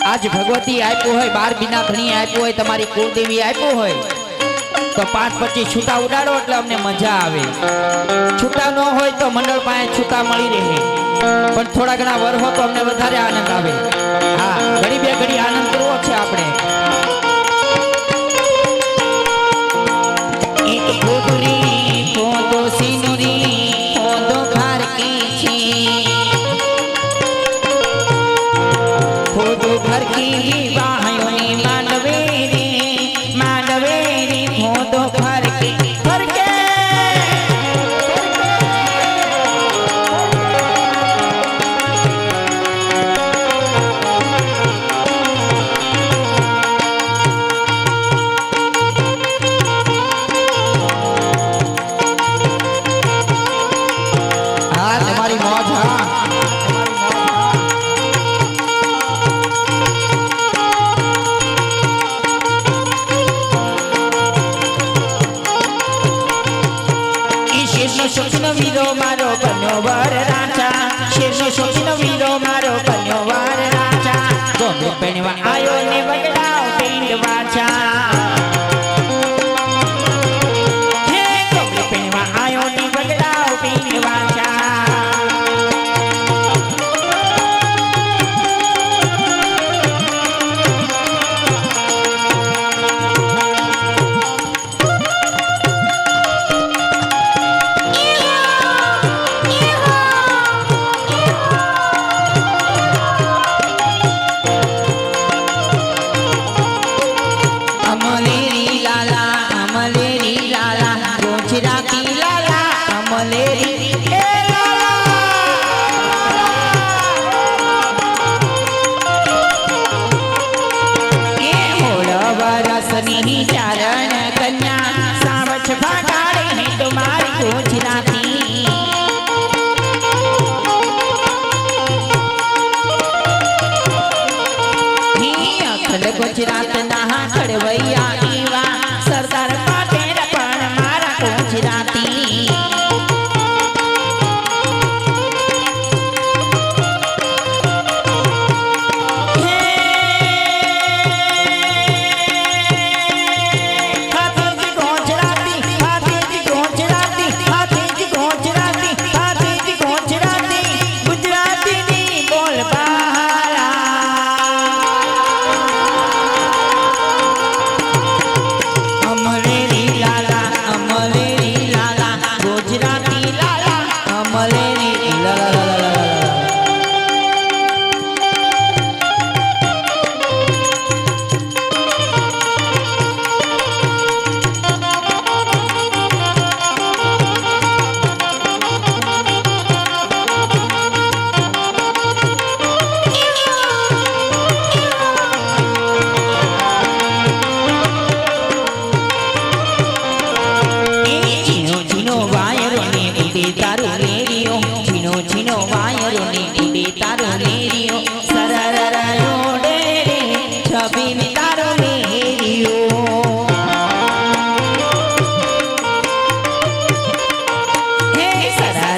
आज भगवती आप्यो होय, 12 बिना धणी आप्यो होय, तमारी कुलदेवी आप्यो होय तो 5-25 छूटा उडाड़ो એટલે અમને મજા આવે। છૂટા ન હોય તો મંડળ પાસે છૂટા મળી રહે, પણ થોડા ઘણા વરહો તો અમને વધારે આનંદ આવે। હા, ઘડી બે ઘડી આનંદ કરવો છે આપણે। એક ગોદરી પોતો સિનુરી પોતો ઘર કી છી પોતો ઘર કી વિવાહોની માનવેરી પોતો ઘર કી सिंह चारण कन्या सावच फटाड़े है तुम्हारी गुजराती अखंड गुजरात ना खड़वैया ईवा सरदार पटेल पण मारा गुजराती सरा